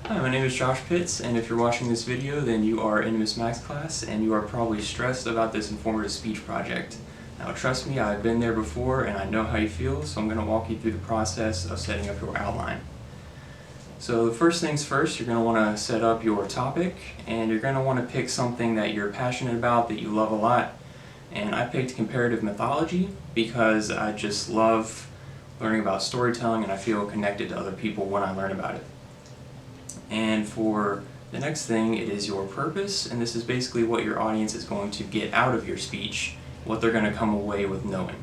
Hi, my name is Josh Pitts, and if you're watching this video, then you are in Miss Mac's class, and you are probably stressed about this informative speech project. Now, trust me, I've been there before, and I know how you feel, so I'm going to walk you through the process of setting up your outline. So the first things first, you're going to want to set up your topic, and you're going to want to pick something that you're passionate about, that you love a lot. And I picked comparative mythology because I just love learning about storytelling, and I feel connected to other people when I learn about it. And for the next thing, it is your purpose, and this is basically what your audience is going to get out of your speech, what they're going to come away with knowing.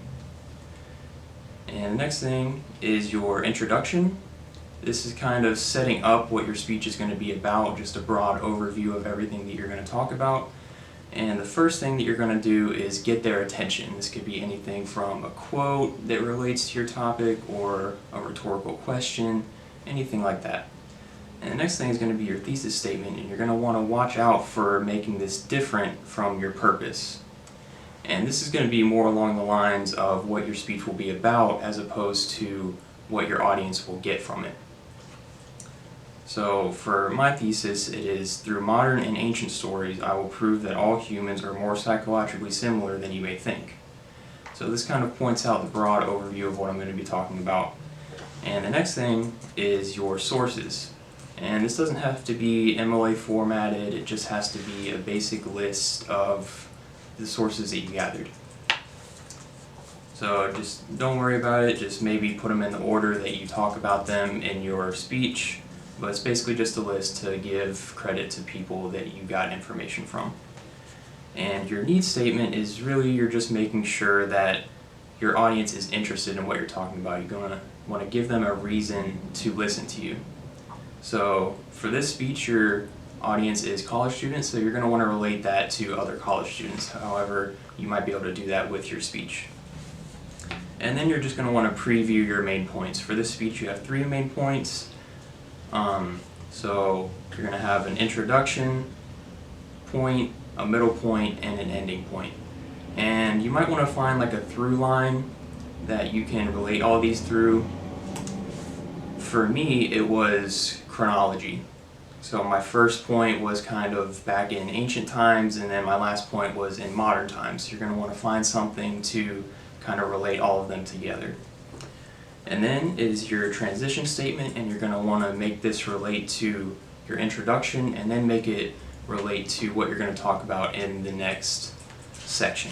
And the next thing is your introduction. This is kind of setting up what your speech is going to be about, just a broad overview of everything that you're going to talk about. And the first thing that you're going to do is get their attention. This could be anything from a quote that relates to your topic or a rhetorical question, anything like that. And the next thing is going to be your thesis statement, and you're going to want to watch out for making this different from your purpose. And this is going to be more along the lines of what your speech will be about as opposed to what your audience will get from it. So for my thesis, it is through modern and ancient stories, I will prove that all humans are more psychologically similar than you may think. So this kind of points out the broad overview of what I'm going to be talking about. And the next thing is your sources. And this doesn't have to be MLA formatted, it just has to be a basic list of the sources that you gathered. So just don't worry about it, just maybe put them in the order that you talk about them in your speech, but it's basically just a list to give credit to people that you got information from. And your need statement is really, you're just making sure that your audience is interested in what you're talking about. You're going to want to give them a reason to listen to you. So for this speech, your audience is college students, so you're going to want to relate that to other college students. However, you might be able to do that with your speech. And then you're just going to want to preview your main points. For this speech, you have 3 main points. So you're going to have an introduction point, a middle point, and an ending point. And you might want to find like a through line that you can relate all these through. For me, it was chronology. So my first point was kind of back in ancient times, and then my last point was in modern times. So you're going to want to find something to kind of relate all of them together. And then is your transition statement, and you're going to want to make this relate to your introduction, and then make it relate to what you're going to talk about in the next section.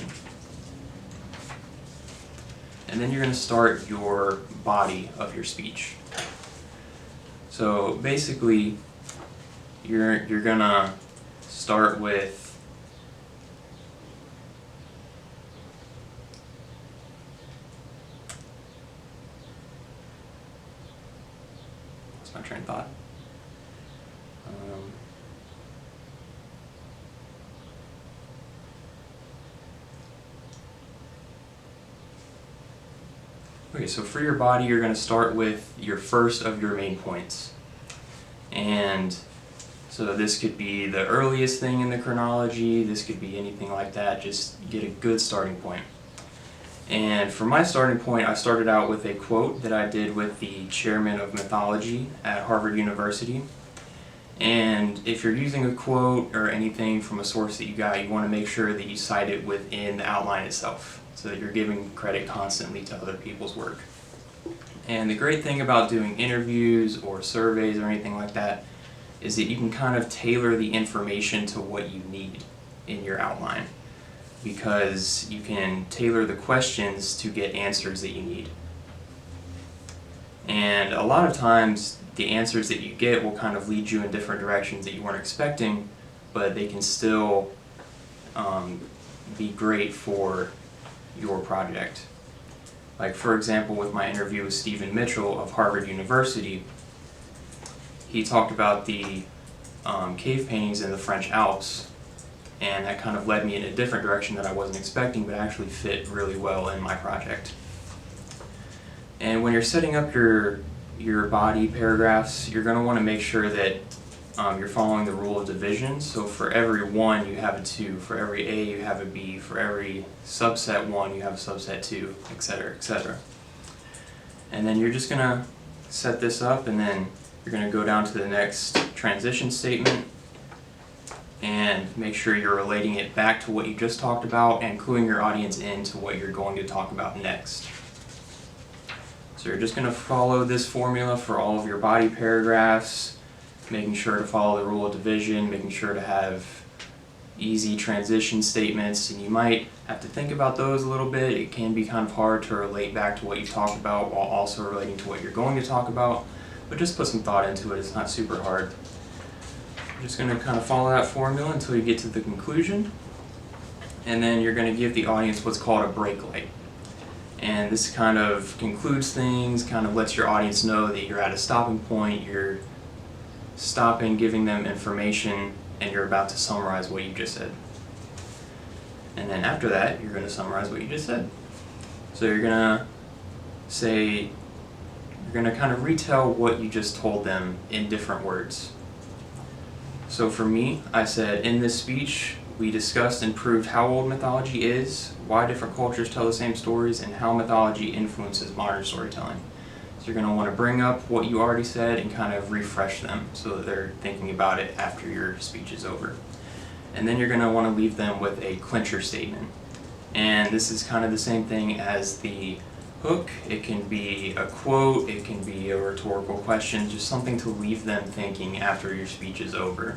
And then you're going to start your body of your speech. So basically, you're gonna start with what's my train of thought? Okay, so for your body, you're going to start with your first of your main points. And so this could be the earliest thing in the chronology, this could be anything like that, just get a good starting point. And for my starting point, I started out with a quote that I did with the chairman of mythology at Harvard University. And if you're using a quote or anything from a source that you got, you want to make sure that you cite it within the outline itself, so that you're giving credit constantly to other people's work. And the great thing about doing interviews or surveys or anything like that is that you can kind of tailor the information to what you need in your outline, because you can tailor the questions to get answers that you need. And a lot of times the answers that you get will kind of lead you in different directions that you weren't expecting, but they can still be great for your project. Like for example, with my interview with Stephen Mitchell of Harvard University, he talked about the cave paintings in the French Alps, and that kind of led me in a different direction that I wasn't expecting, but actually fit really well in my project. And when you're setting up your body paragraphs, you're going to want to make sure that you're following the rule of division. So for every 1 you have a 2, for every A you have a B, for every subset 1 you have a subset 2, etc., etc. And then you're just going to set this up, and then you're going to go down to the next transition statement, and make sure you're relating it back to what you just talked about and cluing your audience into what you're going to talk about next. So you're just going to follow this formula for all of your body paragraphs, making sure to follow the rule of division, making sure to have easy transition statements, and you might have to think about those a little bit. It can be kind of hard to relate back to what you talked about while also relating to what you're going to talk about, but just put some thought into it. It's not super hard. You're just going to kind of follow that formula until you get to the conclusion, and then you're going to give the audience what's called a break light. And this kind of concludes things, kind of lets your audience know that you're at a stopping point, you're stopping, giving them information, and you're about to summarize what you just said. And then after that, you're going to summarize what you just said. So you're going to say, you're going to kind of retell what you just told them in different words. So for me, I said, in this speech, we discussed and proved how old mythology is, why different cultures tell the same stories, and how mythology influences modern storytelling. So you're going to want to bring up what you already said and kind of refresh them so that they're thinking about it after your speech is over. And then you're going to want to leave them with a clincher statement. And this is kind of the same thing as the hook. It can be a quote, it can be a rhetorical question, just something to leave them thinking after your speech is over.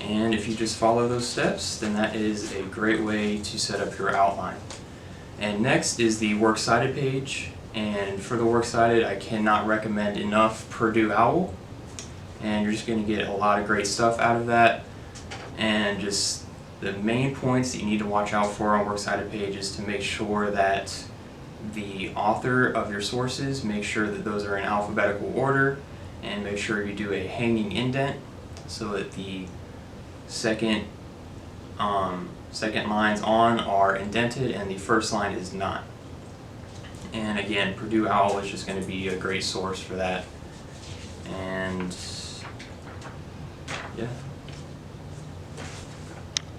And if you just follow those steps, then that is a great way to set up your outline. And next is the works cited page. And for the works cited, I cannot recommend enough Purdue OWL. And you're just going to get a lot of great stuff out of that. And just the main points that you need to watch out for on works cited page is to make sure that the author of your sources, make sure that those are in alphabetical order, and make sure you do a hanging indent so that the second lines on are indented and the first line is not. And again, Purdue OWL is just going to be a great source for that. And yeah.